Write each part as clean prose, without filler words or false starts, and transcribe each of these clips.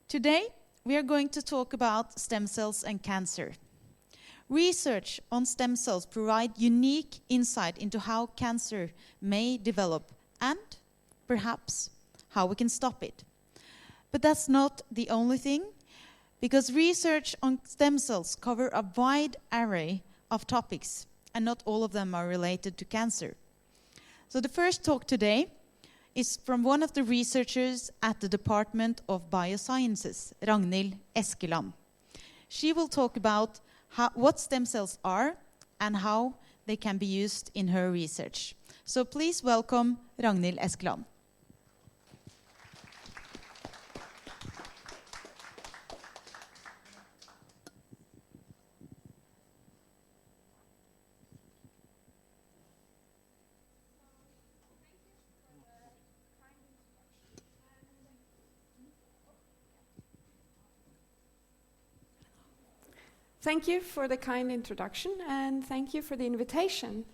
Today, we are going to talk about stem cells and cancer. Research on stem cells provide unique insight into how cancer may develop and, perhaps, how we can stop it. But that's not the only thing, because research on stem cells cover a wide array of topics, and not all of them are related to cancer. So the first talk today is from one of the researchers at the Department of Biosciences, Ragnhild Eskeland. She will talk about what stem cells are and how they can be used in her research. So please welcome Ragnhild Eskeland. Thank you for the kind introduction, and thank you for the invitation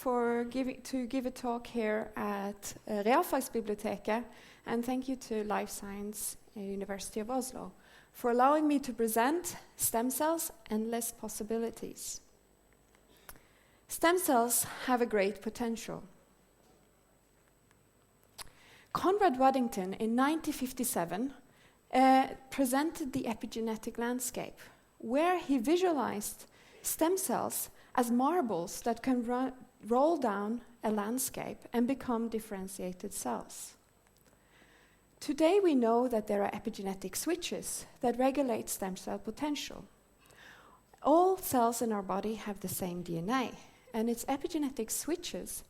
to give a talk here at Realfagsbiblioteket, and thank you to Life Science University of Oslo for allowing me to present stem cells, endless possibilities. Stem cells have a great potential. Conrad Waddington in 1957 presented the epigenetic landscape, where he visualized stem cells as marbles that can roll down a landscape and become differentiated cells. Today we know that there are epigenetic switches that regulate stem cell potential. All cells in our body have the same DNA, and it's epigenetic switches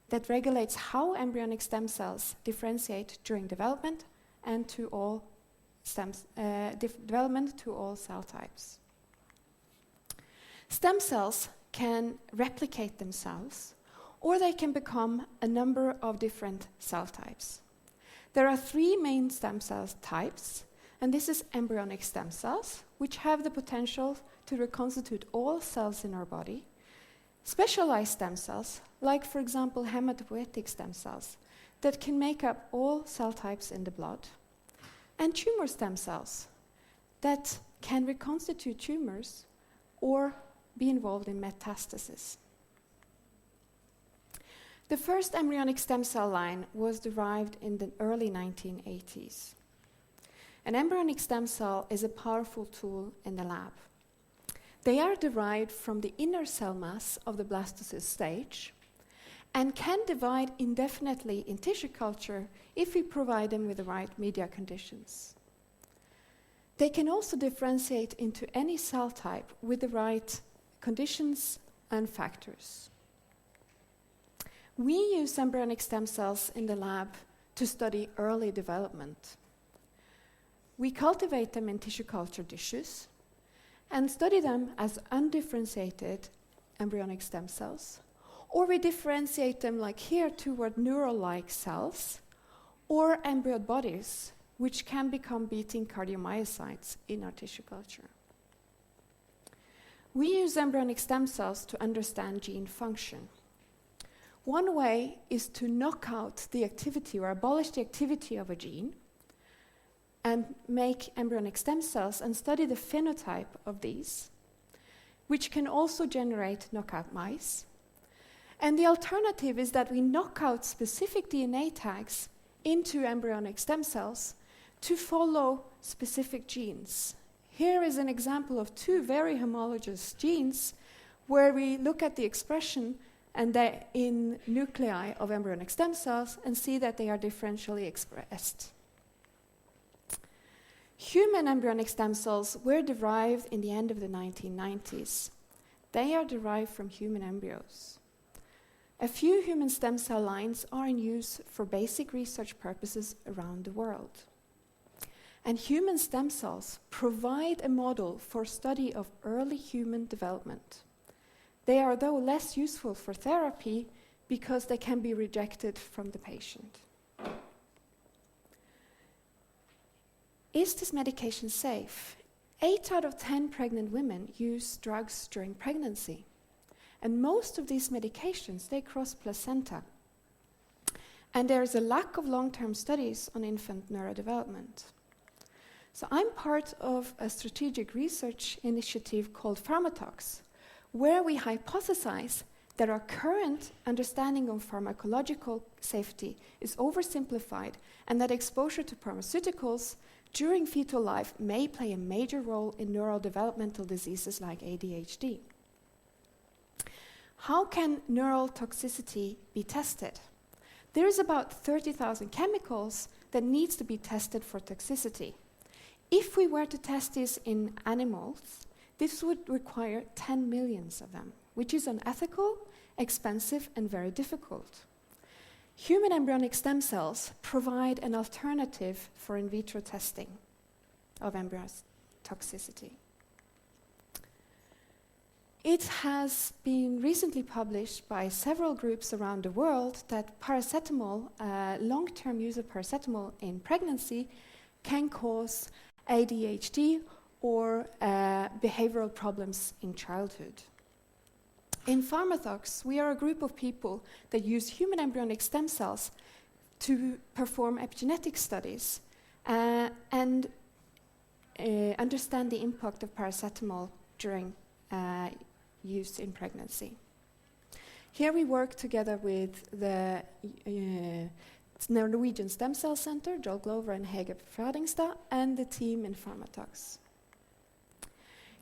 that regulates how embryonic stem cells differentiate during development and to all development to all cell types. Stem cells can replicate themselves, or they can become a number of different cell types. There are three main stem cell types, and this is embryonic stem cells, which have the potential to reconstitute all cells in our body, specialized stem cells, like for example hematopoietic stem cells, that can make up all cell types in the blood, and tumor stem cells that can reconstitute tumors or be involved in metastasis. The first embryonic stem cell line was derived in the early 1980s. An embryonic stem cell is a powerful tool in the lab. They are derived from the inner cell mass of the blastocyst stage and can divide indefinitely in tissue culture if we provide them with the right media conditions. They can also differentiate into any cell type with the right conditions and factors. We use embryonic stem cells in the lab to study early development. We cultivate them in tissue culture dishes and study them as undifferentiated embryonic stem cells, or we differentiate them like here toward neural-like cells, or embryo bodies, which can become beating cardiomyocytes in our tissue culture. We use embryonic stem cells to understand gene function. One way is to knock out the activity or abolish the activity of a gene and make embryonic stem cells and study the phenotype of these, which can also generate knockout mice. And the alternative is that we knock out specific DNA tags into embryonic stem cells to follow specific genes. Here is an example of two very homologous genes where we look at the expression and in nuclei of embryonic stem cells and see that they are differentially expressed. Human embryonic stem cells were derived in the end of the 1990s. They are derived from human embryos. A few human stem cell lines are in use for basic research purposes around the world. And human stem cells provide a model for study of early human development. They are, though, less useful for therapy because they can be rejected from the patient. Is this medication safe? 8 out of 10 pregnant women use drugs during pregnancy. And most of these medications, they cross placenta. And there is a lack of long-term studies on infant neurodevelopment. So I'm part of a strategic research initiative called Pharma, where we hypothesize that our current understanding of pharmacological safety is oversimplified and that exposure to pharmaceuticals during fetal life may play a major role in neurodevelopmental diseases like ADHD. How can neural toxicity be tested? There is about 30,000 chemicals that needs to be tested for toxicity. If we were to test this in animals, this would require 10 million of them, which is unethical, expensive, and very difficult. Human embryonic stem cells provide an alternative for in vitro testing of embryo toxicity. It has been recently published by several groups around the world that paracetamol, long-term use of paracetamol in pregnancy can cause ADHD or behavioral problems in childhood. In Pharma, we are a group of people that use human embryonic stem cells to perform epigenetic studies and understand the impact of paracetamol during use in pregnancy. Here we work together with the Norwegian Stem Cell Center, Joel Glover and Hege Fradingstad, and the team in Pharma.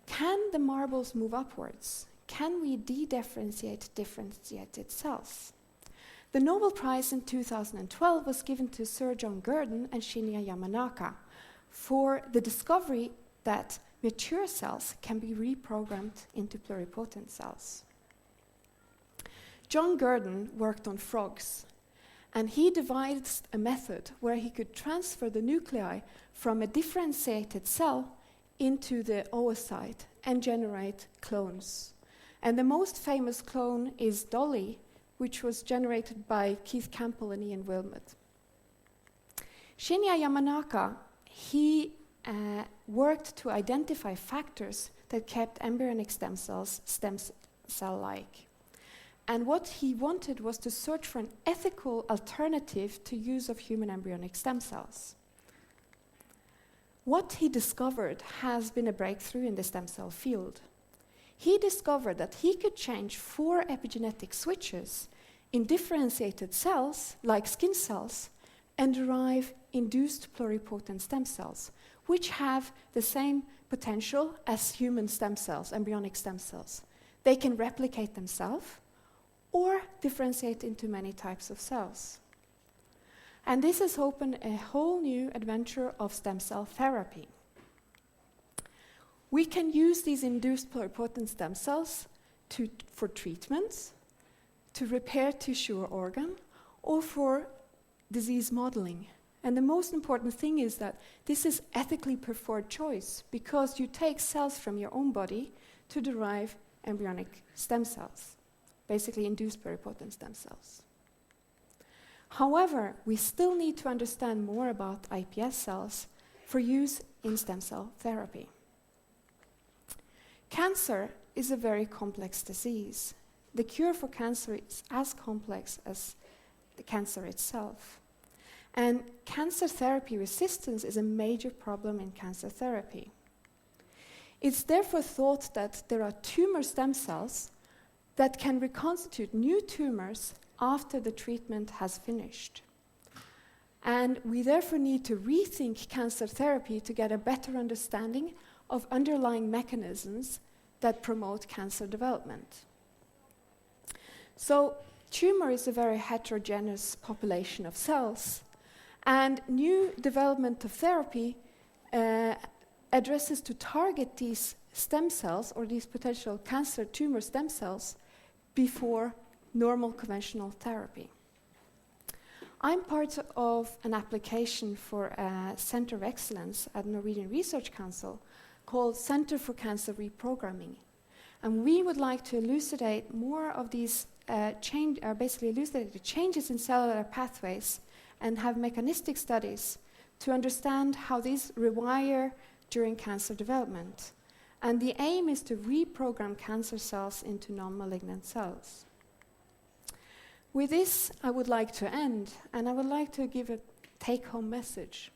Can the marbles move upwards? Can we de-differentiate differentiated cells? The Nobel Prize in 2012 was given to Sir John Gurdon and Shinya Yamanaka for the discovery that mature cells can be reprogrammed into pluripotent cells. John Gurdon worked on frogs, and he devised a method where he could transfer the nuclei from a differentiated cell into the oocyte and generate clones. And the most famous clone is Dolly, which was generated by Keith Campbell and Ian Wilmot. Shinya Yamanaka, he worked to identify factors that kept embryonic stem cells stem cell-like. And what he wanted was to search for an ethical alternative to use of human embryonic stem cells. What he discovered has been a breakthrough in the stem cell field. He discovered that he could change 4 epigenetic switches in differentiated cells, like skin cells, and derive induced pluripotent stem cells, which have the same potential as human stem cells, embryonic stem cells. They can replicate themselves or differentiate into many types of cells. And this has opened a whole new adventure of stem cell therapy. We can use these induced pluripotent stem cells for treatments, to repair tissue or organ, or for disease modeling. And the most important thing is that this is ethically preferred choice because you take cells from your own body to derive embryonic stem cells, basically induced pluripotent stem cells. However, we still need to understand more about iPS cells for use in stem cell therapy. Cancer is a very complex disease. The cure for cancer is as complex as the cancer itself. And cancer therapy resistance is a major problem in cancer therapy. It's therefore thought that there are tumor stem cells that can reconstitute new tumors after the treatment has finished. And we therefore need to rethink cancer therapy to get a better understanding of underlying mechanisms that promote cancer development. So, tumor is a very heterogeneous population of cells, and new development of therapy addresses to target these stem cells or these potential cancer tumor stem cells before normal conventional therapy. I'm part of an application for a Center of Excellence at the Norwegian Research Council called Center for Cancer Reprogramming. And we would like to elucidate more of these basically elucidate the changes in cellular pathways and have mechanistic studies to understand how these rewire during cancer development. And the aim is to reprogram cancer cells into non-malignant cells. With this, I would like to end, and I would like to give a take-home message.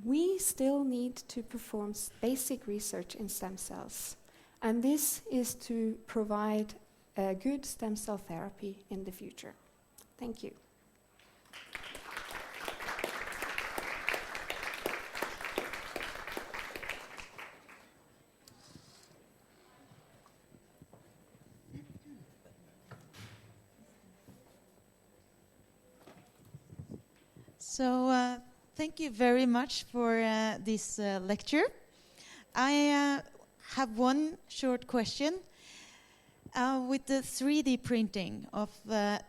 we still need to perform basic research in stem cells. And this is to provide a good stem cell therapy in the future. Thank you. So thank you very much for this lecture. I have one short question. With the 3D printing of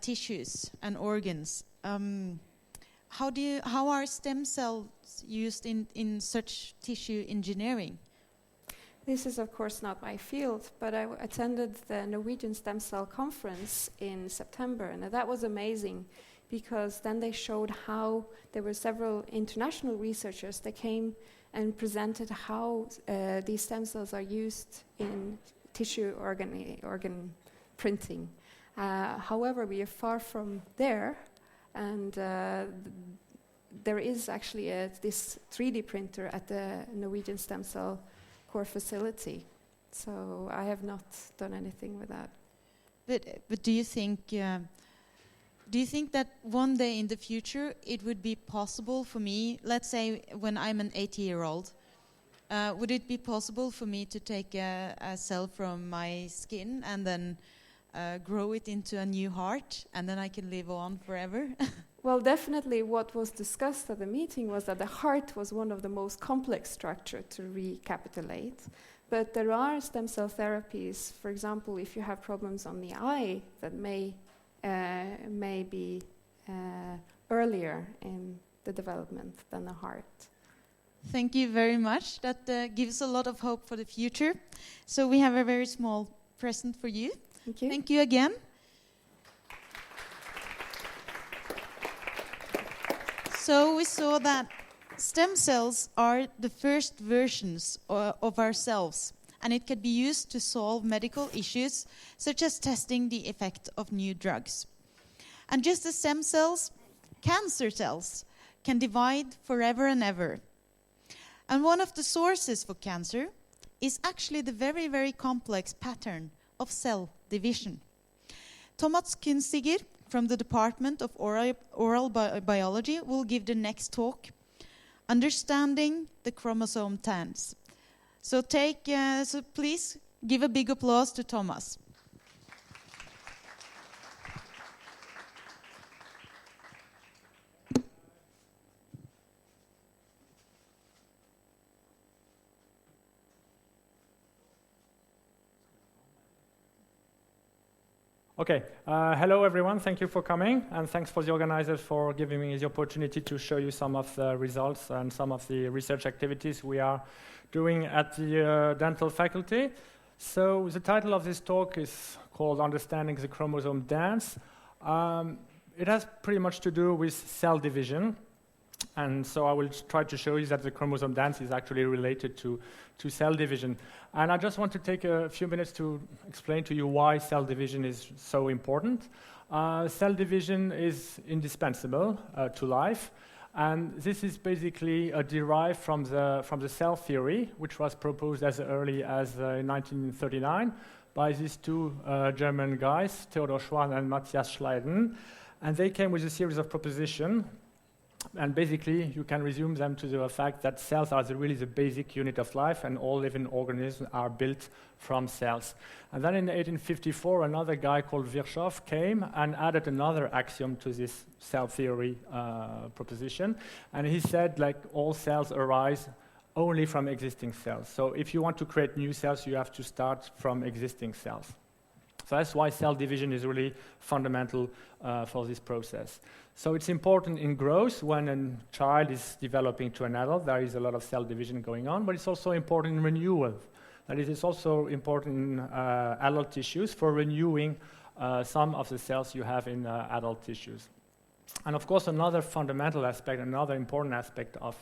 tissues and organs, how are stem cells used in such tissue engineering? This is, of course, not my field, but I attended the Norwegian Stem Cell Conference in September, and that was amazing, because then they showed how there were several international researchers that came and presented how these stem cells are used in tissue organ printing. However, we are far from there, and there is actually this 3D printer at the Norwegian Stem Cell Core facility. So I have not done anything with that. But do you think that one day in the future it would be possible for me, let's say when I'm an 80-year-old, would it be possible for me to take a cell from my skin and then grow it into a new heart, and then I can live on forever? Well, definitely what was discussed at the meeting was that the heart was one of the most complex structures to recapitulate. But there are stem cell therapies, for example, if you have problems on the eye, that may be earlier in the development than the heart. Thank you very much. That gives a lot of hope for the future. So we have a very small present for you. Thank you. Thank you again. So we saw that stem cells are the first versions of ourselves, and it can be used to solve medical issues, such as testing the effect of new drugs. And just as stem cells, cancer cells can divide forever and ever. And one of the sources for cancer is actually the very, very complex pattern of cell division. Thomas Küntziger from the Department of Oral Biology will give the next talk, Understanding the Chromosome Dance. So please give a big applause to Thomas. Okay, hello everyone, thank you for coming, and thanks for the organizers for giving me the opportunity to show you some of the results and some of the research activities we are doing at the dental faculty. So the title of this talk is called Understanding the Chromosome Dance. It has pretty much to do with cell division, and so I will try to show you that the chromosome dance is actually related to cell division. And I just want to take a few minutes to explain to you why cell division is so important. Cell division is indispensable to life, and this is basically derived from the cell theory, which was proposed as early as 1939 by these two German guys, Theodor Schwann and Matthias Schleiden, and they came with a series of propositions. And basically, you can resume them to the fact that cells are really the basic unit of life, and all living organisms are built from cells. And then in 1854, another guy called Virchow came and added another axiom to this cell theory proposition. And he said, like, all cells arise only from existing cells. So if you want to create new cells, you have to start from existing cells. So that's why cell division is really fundamental for this process. So it's important in growth. When a child is developing to an adult, there is a lot of cell division going on, but it's also important in renewal. That is, it's also important in adult tissues for renewing some of the cells you have in adult tissues. And of course, another fundamental aspect, another important aspect of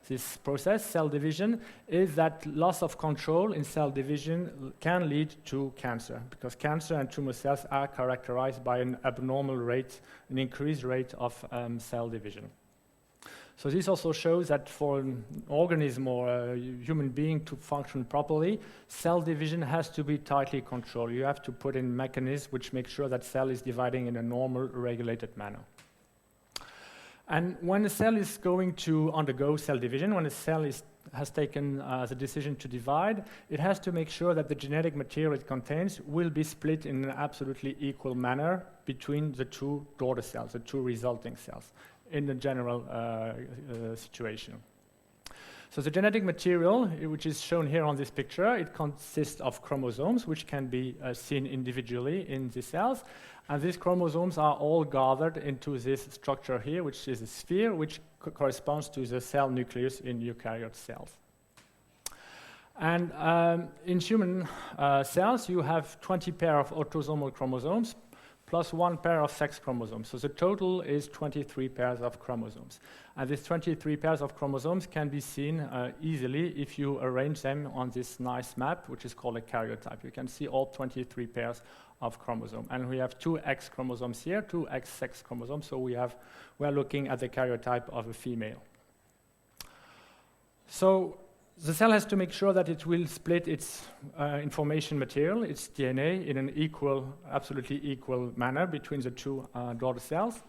this process, cell division, is that loss of control in cell division can lead to cancer, because cancer and tumor cells are characterized by an abnormal rate, an increased rate of cell division. So this also shows that for an organism or a human being to function properly, cell division has to be tightly controlled. You have to put in mechanisms which make sure that cell is dividing in a normal, regulated manner. And when a cell is going to undergo cell division, when a cell has taken the decision to divide, it has to make sure that the genetic material it contains will be split in an absolutely equal manner between the two daughter cells, the two resulting cells, in the general situation. So the genetic material, which is shown here on this picture, it consists of chromosomes, which can be seen individually in the cells. And these chromosomes are all gathered into this structure here, which is a sphere, which corresponds to the cell nucleus in eukaryote cells. And in human cells, you have 20 pairs of autosomal chromosomes plus 1 pair of sex chromosomes. So the total is 23 pairs of chromosomes. And these 23 pairs of chromosomes can be seen easily if you arrange them on this nice map, which is called a karyotype. You can see all 23 pairs of chromosomes. And we have 2 X chromosomes here, 2 X sex chromosomes. So we are looking at the karyotype of a female. So the cell has to make sure that it will split its information material, its DNA, in an equal, absolutely equal manner between the two daughter cells.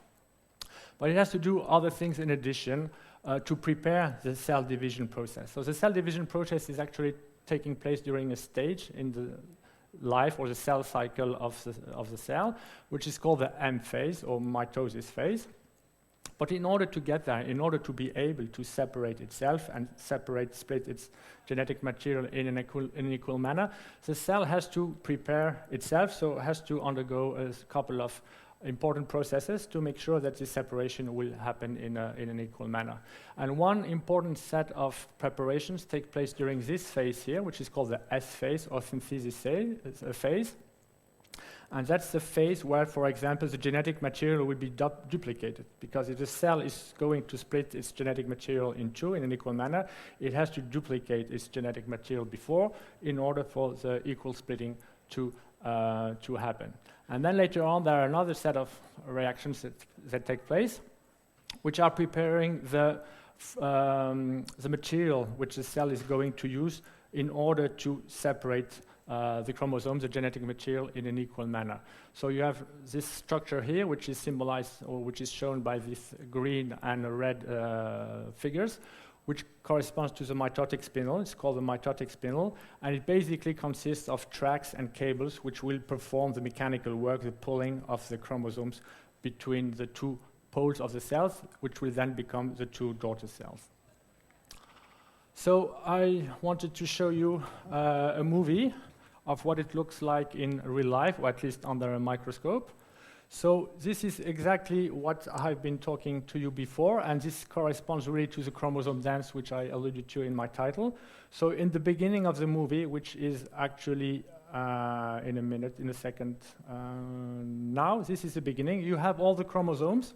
But it has to do other things in addition to prepare the cell division process. So the cell division process is actually taking place during a stage in the life or the cell cycle of the cell, which is called the M phase or mitosis phase. But in order to get there, in order to be able to separate itself and split its genetic material in an equal manner, the cell has to prepare itself, so it has to undergo a couple of important processes to make sure that this separation will happen in an equal manner. And one important set of preparations take place during this phase here, which is called the S phase or synthesis phase. And that's the phase where, for example, the genetic material will be duplicated. Because if the cell is going to split its genetic material in two in an equal manner, it has to duplicate its genetic material before in order for the equal splitting to happen. And then later on, there are another set of reactions that take place, which are preparing the material which the cell is going to use in order to separate the chromosomes, the genetic material, in an equal manner. So you have this structure here, which is symbolized or which is shown by these green and red figures, which corresponds to the mitotic spindle. It's called the mitotic spindle, and it basically consists of tracks and cables which will perform the mechanical work, the pulling of the chromosomes between the two poles of the cells, which will then become the two daughter cells. So I wanted to show you a movie of what it looks like in real life, or at least under a microscope. So this is exactly what I've been talking to you before, and this corresponds really to the chromosome dance, which I alluded to in my title. So in the beginning of the movie, which is actually in a second now, this is the beginning. You have all the chromosomes,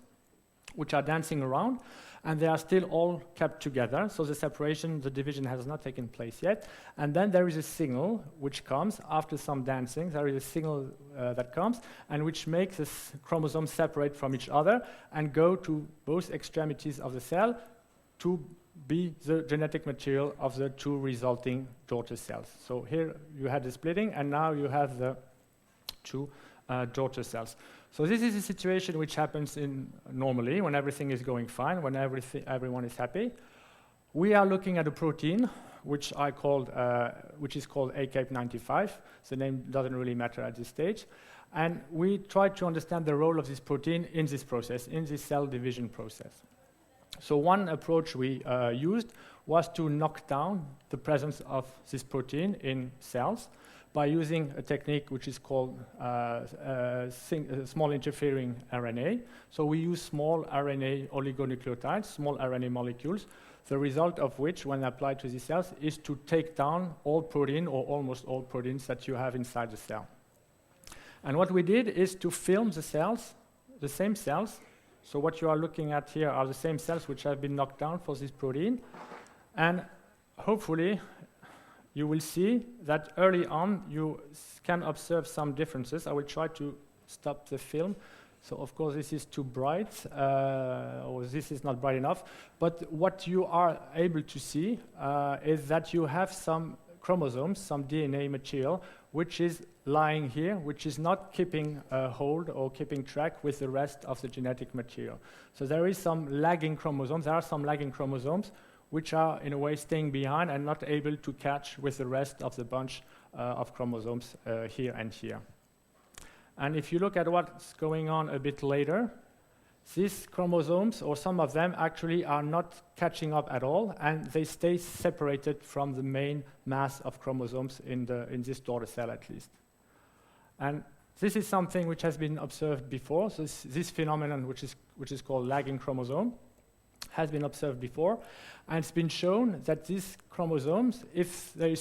which are dancing around, and they are still all kept together. So the separation, the division has not taken place yet. And then there is a signal which comes after some dancing. There is a signal that comes and which makes the chromosomes separate from each other and go to both extremities of the cell to be the genetic material of the two resulting daughter cells. So here you had the splitting, and now you have the two daughter cells. So this is a situation which happens normally when everything is going fine, when everyone is happy. We are looking at a protein which is called ACAP95. The name doesn't really matter at this stage. And we try to understand the role of this protein in this process, in this cell division process. So one approach we used was to knock down the presence of this protein in cells by using a technique which is called small interfering RNA. So we use small RNA oligonucleotides, small RNA molecules, the result of which, when applied to these cells, is to take down all protein or almost all proteins that you have inside the cell. And what we did is to film the cells, the same cells. So what you are looking at here are the same cells which have been knocked down for this protein. And hopefully, you will see that early on you can observe some differences. I will try to stop the film So of course this is too bright, or this is not bright enough. But what you are able to see is that you have some chromosomes, some DNA material, which is lying here, which is not keeping hold or keeping track with the rest of the genetic material. So there is some lagging chromosomes. There are some lagging chromosomes which are in a way staying behind and not able to catch with the rest of the bunch of chromosomes here and here. And if you look at what's going on a bit later, these chromosomes, or some of them, actually are not catching up at all, and they stay separated from the main mass of chromosomes in this daughter cell at least. And this is something which has been observed before. So this phenomenon, which is called lagging chromosome, has been observed before, and it's been shown that these chromosomes, if they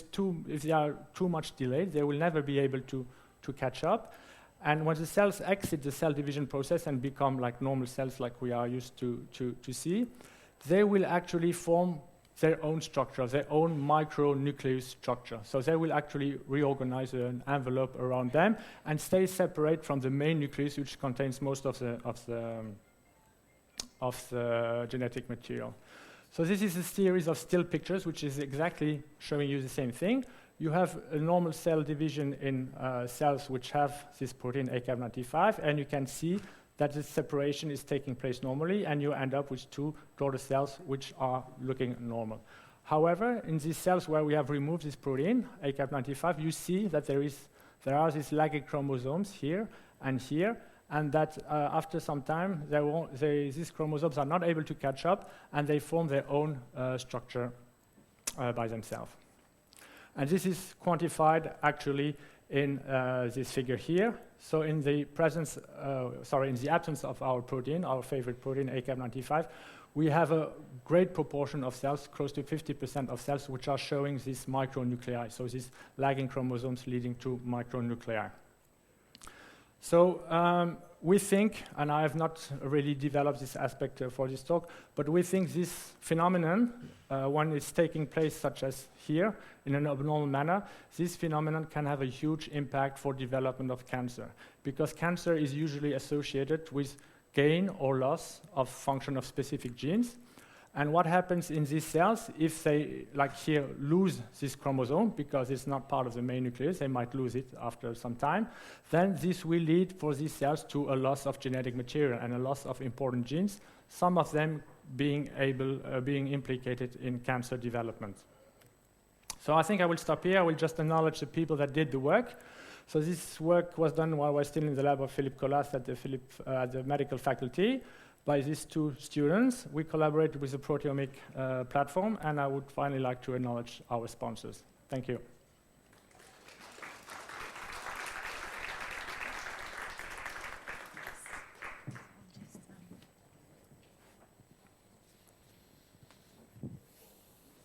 are too much delayed, they will never be able to catch up. And when the cells exit the cell division process and become like normal cells like we are used to see, they will actually form their own structure, their own micronucleus structure. So they will actually reorganize an envelope around them and stay separate from the main nucleus, which contains most of the genetic material. So this is a series of still pictures, which is exactly showing you the same thing. You have a normal cell division in cells which have this protein ACAP95, and you can see that the separation is taking place normally, and you end up with two daughter cells which are looking normal. However, in these cells where we have removed this protein, ACAP95, you see that there are these lagging chromosomes here, and that after some time, these chromosomes are not able to catch up, and they form their own structure by themselves. And this is quantified actually in this figure here. So in the absence of our protein, our favorite protein, ACAP95, we have a great proportion of cells, close to 50% of cells, which are showing these micronuclei, so these lagging chromosomes leading to micronuclei. So we think, and I have not really developed this aspect for this talk, but we think this phenomenon, when it's taking place such as here, in an abnormal manner, this phenomenon can have a huge impact for development of cancer, because cancer is usually associated with gain or loss of function of specific genes. And what happens in these cells, if they, like here, lose this chromosome, because it's not part of the main nucleus, they might lose it after some time, then this will lead for these cells to a loss of genetic material and a loss of important genes, some of them being implicated in cancer development. So I think I will stop here. I will just acknowledge the people that did the work. So this work was done while I was still in the lab of Philippe Collas at the medical faculty. By these two students. We collaborated with the proteomic platform, and I would finally like to acknowledge our sponsors. Thank you.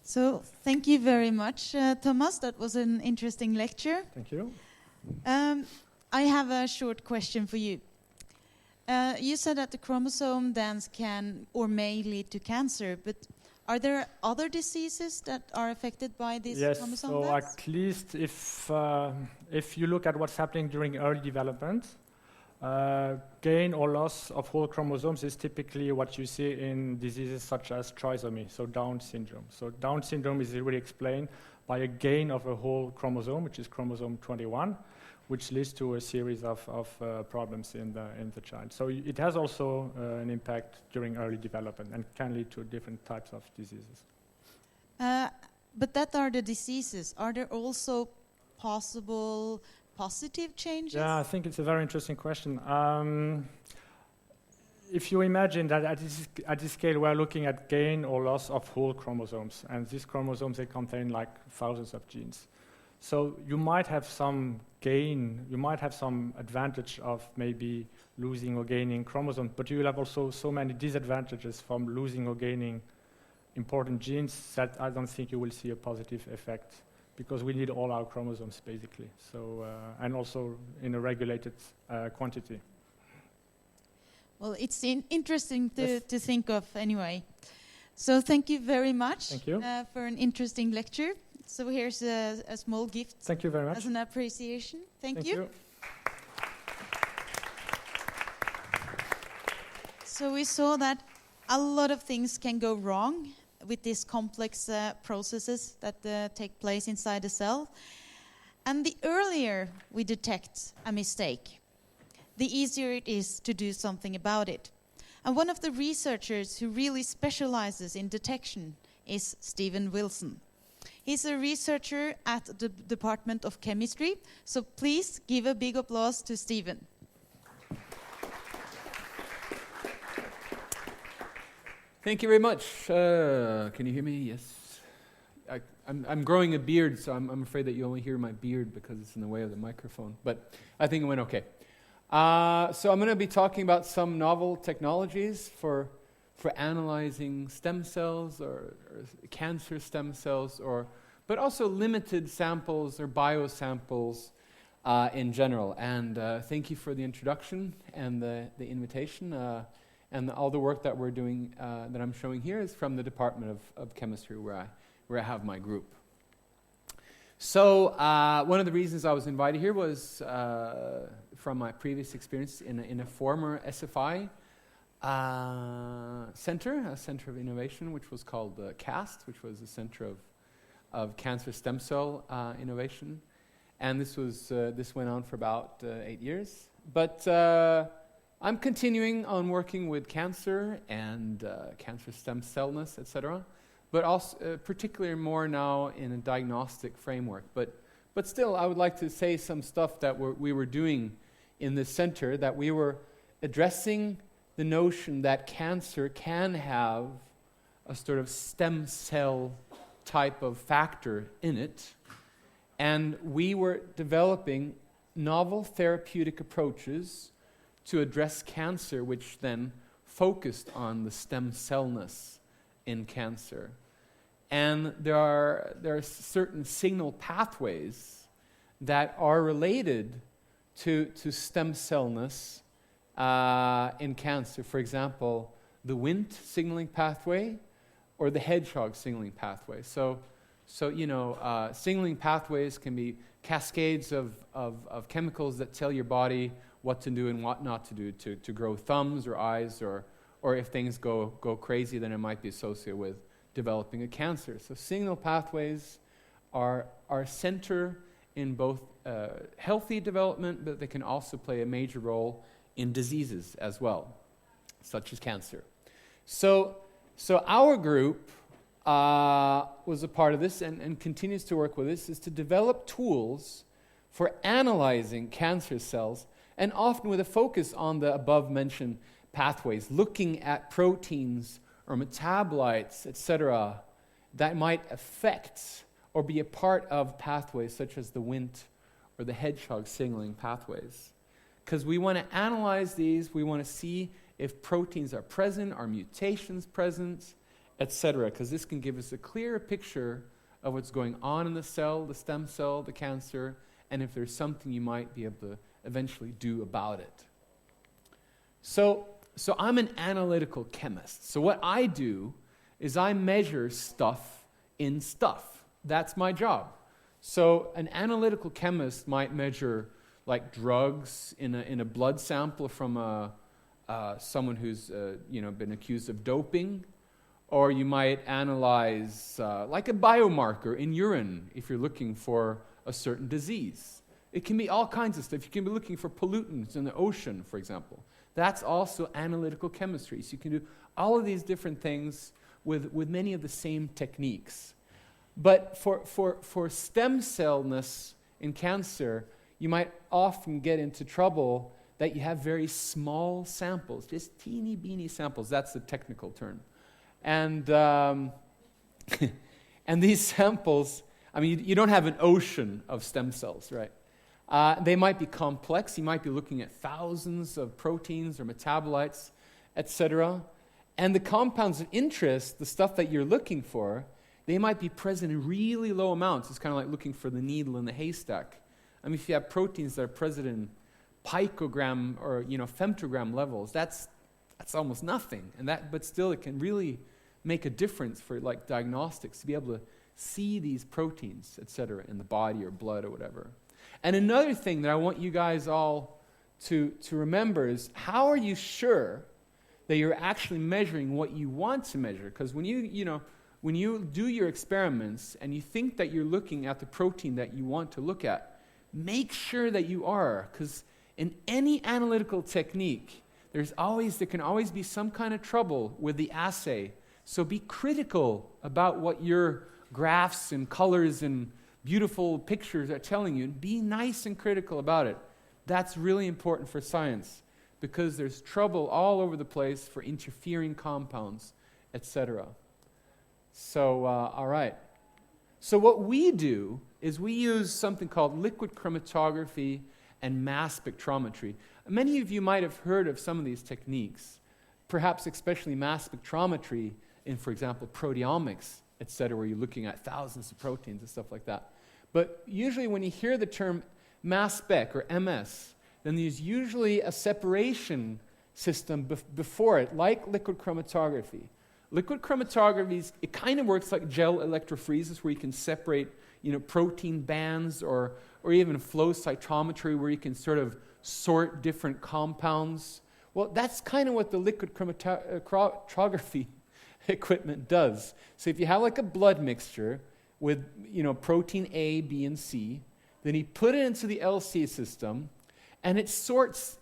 So thank you very much, Thomas. That was an interesting lecture. Thank you. I have a short question for you. You said that the chromosome dance can or may lead to cancer, but are there other diseases that are affected by this chromosome dance? Yes, so at least if you look at what's happening during early development, gain or loss of whole chromosomes is typically what you see in diseases such as trisomy, so Down syndrome. So Down syndrome is really explained by a gain of a whole chromosome, which is chromosome 21, which leads to a series of problems in the child. So it has also an impact during early development and can lead to different types of diseases. But that are the diseases. Are there also possible positive changes? Yeah, I think it's a very interesting question. If you imagine that at this scale we're looking at gain or loss of whole chromosomes, and these chromosomes, they contain like thousands of genes. So you might have some gain, you might have some advantage of maybe losing or gaining chromosomes, but you will have also so many disadvantages from losing or gaining important genes that I don't think you will see a positive effect, because we need all our chromosomes basically, so and also in a regulated quantity. Well, it's interesting to think of anyway. So thank you very much. Thank you. For an interesting lecture. So here's a small gift. Thank you very much. As an appreciation. Thank you. So we saw that a lot of things can go wrong with these complex processes that take place inside the cell. And the earlier we detect a mistake, the easier it is to do something about it. And one of the researchers who really specializes in detection is Steven Wilson. He's a researcher at the Department of Chemistry, so please give a big applause to Steven. Thank you very much. Can you hear me? Yes. I'm growing a beard, so I'm afraid that you only hear my beard because it's in the way of the microphone. But I think it went okay. So I'm going to be talking about some novel technologies for analyzing stem cells or cancer stem cells, but also limited samples or biosamples in general. And thank you for the introduction and the invitation. And all the work that we're doing, that I'm showing here, is from the Department of Chemistry, where I have my group. So one of the reasons I was invited here was from my previous experience in a former SFI center, a center of innovation, which was called CAST, which was a center of cancer stem cell innovation. And this went on for about 8 years. But I'm continuing on working with cancer and cancer stem cellness, etc., but also particularly more now in a diagnostic framework. But still, I would like to say some stuff that we were doing in this center, that we were addressing the notion that cancer can have a sort of stem cell type of factor in it, and we were developing novel therapeutic approaches to address cancer, which then focused on the stem cellness in cancer. And there are certain signal pathways that are related to stem cellness in cancer. For example, the Wnt signaling pathway or the hedgehog signaling pathway. So signaling pathways can be cascades of chemicals that tell your body what to do and what not to do to grow thumbs or eyes, or if things go crazy, then it might be associated with developing a cancer. So signal pathways are center in both healthy development, but they can also play a major role in diseases as well, such as cancer. So our group was a part of this and continues to work with this, is to develop tools for analyzing cancer cells, and often with a focus on the above-mentioned pathways, looking at proteins or metabolites, etc., that might affect or be a part of pathways such as the Wnt or the hedgehog signaling pathways. Because we want to analyze these, we want to see if proteins are present, are mutations present, etc., because this can give us a clearer picture of what's going on in the cell, the stem cell, the cancer, and if there's something you might be able to eventually do about it. So I'm an analytical chemist. So what I do is I measure stuff in stuff. That's my job. So an analytical chemist might measure like drugs in a blood sample from someone who's been accused of doping, or you might analyze like a biomarker in urine if you're looking for a certain disease. It can be all kinds of stuff. You can be looking for pollutants in the ocean, for example. That's also analytical chemistry. So you can do all of these different things with many of the same techniques. But for stem cellness in cancer, you might often get into trouble that you have very small samples, just teeny-beeny samples. That's the technical term. And and these samples, I mean, you don't have an ocean of stem cells, right? They might be complex. You might be looking at thousands of proteins or metabolites, etc. And the compounds of interest, the stuff that you're looking for, they might be present in really low amounts. It's kind of like looking for the needle in the haystack. I mean, if you have proteins that are present in picogram or femtogram levels, that's almost nothing. But still, it can really make a difference for like diagnostics to be able to see these proteins, etc., in the body or blood or whatever. And another thing that I want you guys all to remember is, how are you sure that you're actually measuring what you want to measure. Because when you do your experiments and you think that you're looking at the protein that you want to look at, make sure that you are, because in any analytical technique, there can always be some kind of trouble with the assay. So be critical about what your graphs and colors and beautiful pictures are telling you. Be nice and critical about it. That's really important for science, because there's trouble all over the place for interfering compounds, etc. So, all right. So what we do is we use something called liquid chromatography and mass spectrometry. Many of you might have heard of some of these techniques, perhaps especially mass spectrometry in, for example, proteomics, etc., where you're looking at thousands of proteins and stuff like that. But usually when you hear the term mass spec or MS, then there's usually a separation system before it, like liquid chromatography. Liquid chromatography, it kind of works like gel electrophoresis, where you can separate, protein bands, or even flow cytometry, where you can sort of sort different compounds. Well, that's kind of what the liquid chromatography equipment does. So if you have like a blood mixture with, protein A, B, and C, then you put it into the LC system, and it sorts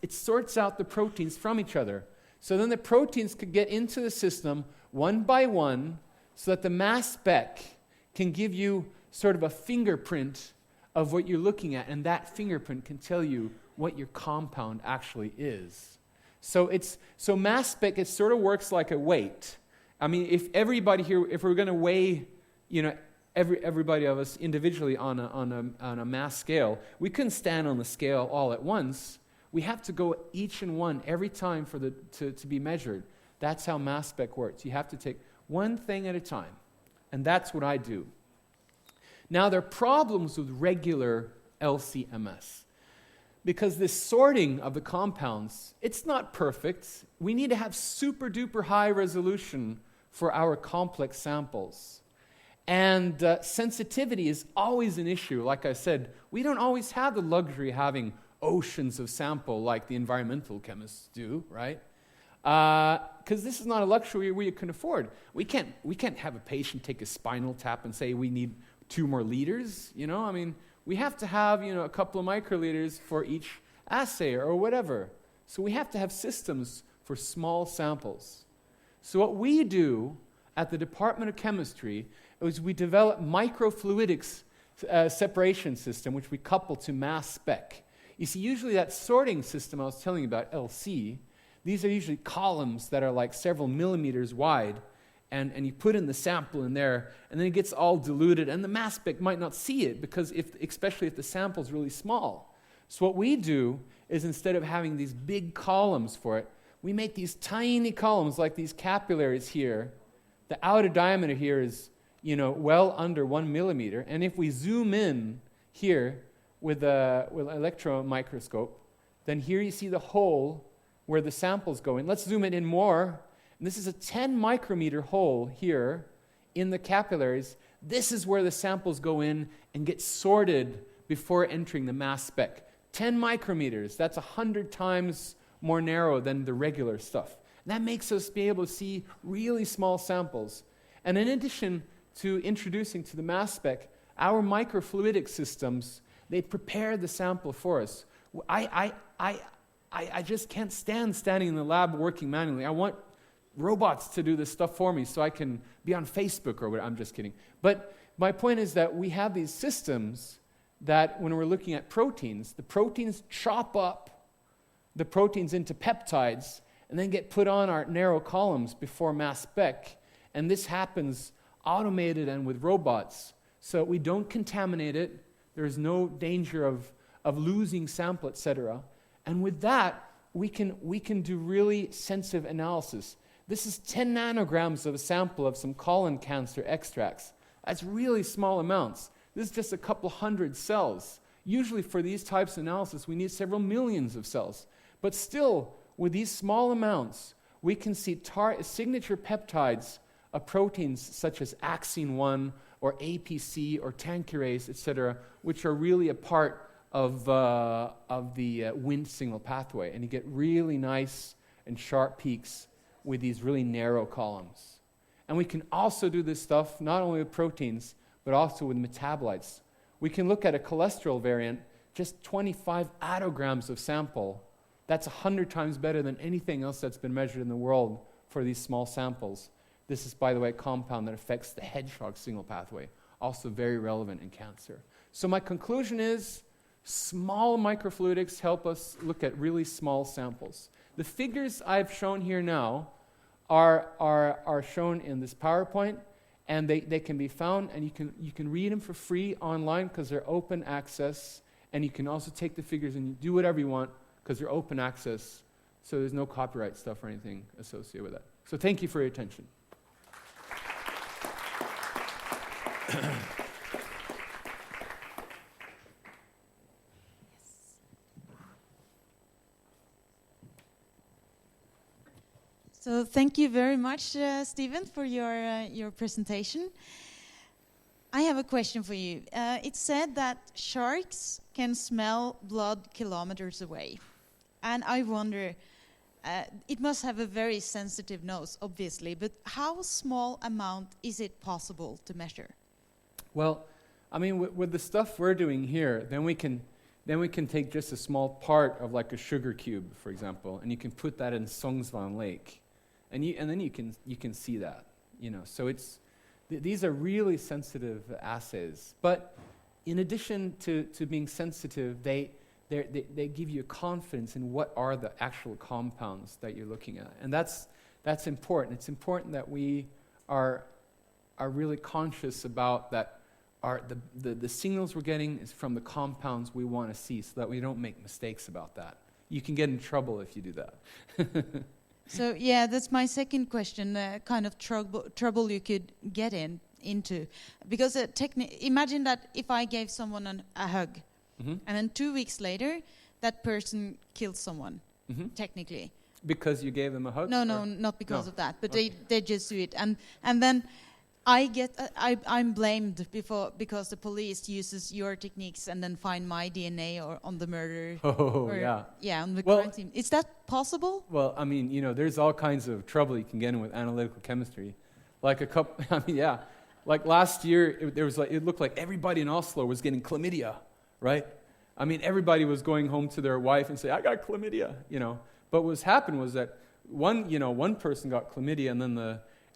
out the proteins from each other. So then the proteins could get into the system one by one, so that the mass spec can give you sort of a fingerprint of what you're looking at, and that fingerprint can tell you what your compound actually is. So mass spec, it sort of works like a weight. I mean, if we're going to weigh, everybody of us individually on a mass scale, we couldn't stand on the scale all at once. We have to go each and one every time to be measured. That's how mass spec works. You have to take one thing at a time, and that's what I do. Now, there are problems with regular LC-MS, because this sorting of the compounds, it's not perfect. We need to have super duper high resolution for our complex samples. And sensitivity is always an issue. Like I said, we don't always have the luxury of having oceans of sample like the environmental chemists do, right? Because this is not a luxury we can afford. We can't have a patient take a spinal tap and say we need 2 more liters. We have to have a couple of microliters for each assay or whatever. So we have to have systems for small samples. So what we do at the Department of Chemistry is we develop microfluidics separation system, which we couple to mass spec. You see, usually that sorting system I was telling you about, LC, these are usually columns that are like several millimeters wide, and you put in the sample in there, and then it gets all diluted, and the mass spec might not see it, because especially if the sample is really small. So what we do is, instead of having these big columns for it, we make these tiny columns like these capillaries here. The outer diameter here is, well under 1 millimeter, and if we zoom in here with an electron microscope, then here you see the hole where the samples go in. Let's zoom it in more. And this is a 10 micrometer hole here in the capillaries. This is where the samples go in and get sorted before entering the mass spec. 10 micrometers, that's 100 times more narrow than the regular stuff. And that makes us be able to see really small samples. And in addition to introducing to the mass spec, our microfluidic systems, they prepare the sample for us. I just can't stand standing in the lab working manually. I want robots to do this stuff for me so I can be on Facebook or whatever. I'm just kidding. But my point is that we have these systems that when we're looking at proteins, the proteins chop up the proteins into peptides and then get put on our narrow columns before mass spec. And this happens automated and with robots. So we don't contaminate it. There's no danger of losing sample, etc. And with that, we can do really sensitive analysis. This is 10 nanograms of a sample of some colon cancer extracts. That's really small amounts. This is just a couple hundred cells. Usually for these types of analysis, we need several millions of cells. But still, with these small amounts, we can see signature peptides of proteins such as axine-1 or APC or tankerase, etc., which are really a part of the Wnt signal pathway. And you get really nice and sharp peaks with these really narrow columns. And we can also do this stuff not only with proteins, but also with metabolites. We can look at a cholesterol variant, just 25 attograms of sample. That's 100 times better than anything else that's been measured in the world for these small samples. This is, by the way, a compound that affects the hedgehog signal pathway, also very relevant in cancer. So my conclusion is, small microfluidics help us look at really small samples. The figures I've shown here now are shown in this PowerPoint, and they can be found, and you can read them for free online because they're open access, and you can also take the figures and you do whatever you want because they're open access, so there's no copyright stuff or anything associated with that. So thank you for your attention. So thank you very much, Steven, for your presentation. I have a question for you. It said that sharks can smell blood kilometers away. And I wonder, it must have a very sensitive nose, obviously, but how small amount is it possible to measure? Well, I mean, with the stuff we're doing here, then we can take just a small part of like a sugar cube, for example, and you can put that in Sognsvann Lake, and then you can see that, you know. So these are really sensitive assays. But in addition to being sensitive, they give you confidence in what are the actual compounds that you're looking at, and that's important. It's important that we are really conscious about that. The signals we're getting is from the compounds we want to see, so that we don't make mistakes about that. You can get in trouble if you do that. So yeah, that's my second question, kind of trouble you could get into. Because imagine that if I gave someone a hug, and then 2 weeks later, that person killed someone, technically. Because you gave them a hug? No, not because of that, but they just do it. And then I'm blamed because the police uses your techniques and then find my DNA on the murder. Yeah, on the crime team. Is that possible? Well, I mean, you know, there's all kinds of trouble you can get in with analytical chemistry. Like like last year, it looked like everybody in Oslo was getting chlamydia, right? I mean, everybody was going home to their wife and say, "I got chlamydia," you know. But what's happened was that one person got chlamydia, and then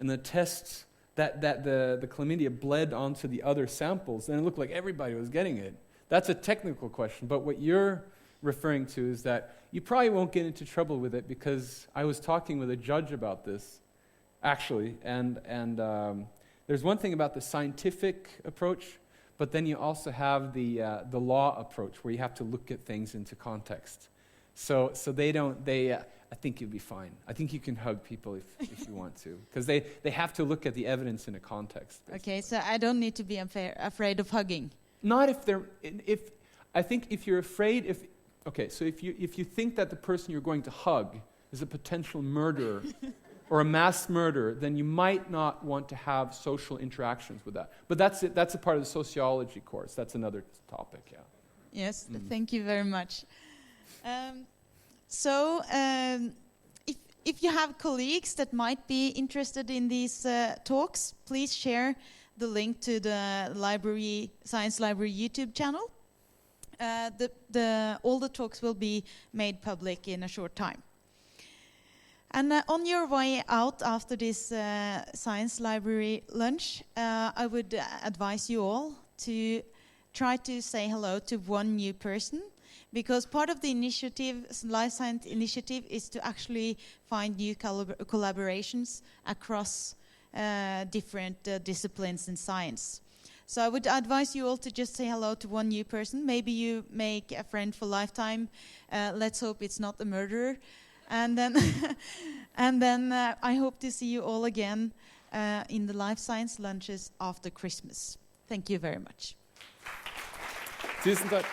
the tests. That the chlamydia bled onto the other samples, and it looked like everybody was getting it. That's a technical question, but what you're referring to is that you probably won't get into trouble with it, because I was talking with a judge about this, actually, and there's one thing about the scientific approach, but then you also have the law approach, where you have to look at things into context. So I think you'll be fine. I think you can hug people if you want to, because they have to look at the evidence in a context. Basically. Okay, so I don't need to be afraid of hugging. Not if they're I think if you're afraid so if you think that the person you're going to hug is a potential murderer or a mass murderer, then you might not want to have social interactions with that. But that's a part of the sociology course. That's another topic. Yeah. Yes. Thank you very much. If you have colleagues that might be interested in these talks, please share the link to the Science Library YouTube channel. All the talks will be made public in a short time. And on your way out after this Science Library lunch, I would advise you all to try to say hello to one new person. Because part of the initiative, Life Science Initiative, is to actually find new collaborations across different disciplines in science. So I would advise you all to just say hello to one new person. Maybe you make a friend for lifetime. Let's hope it's not a murderer. And then, I hope to see you all again in the Life Science lunches after Christmas. Thank you very much. Tusen takk.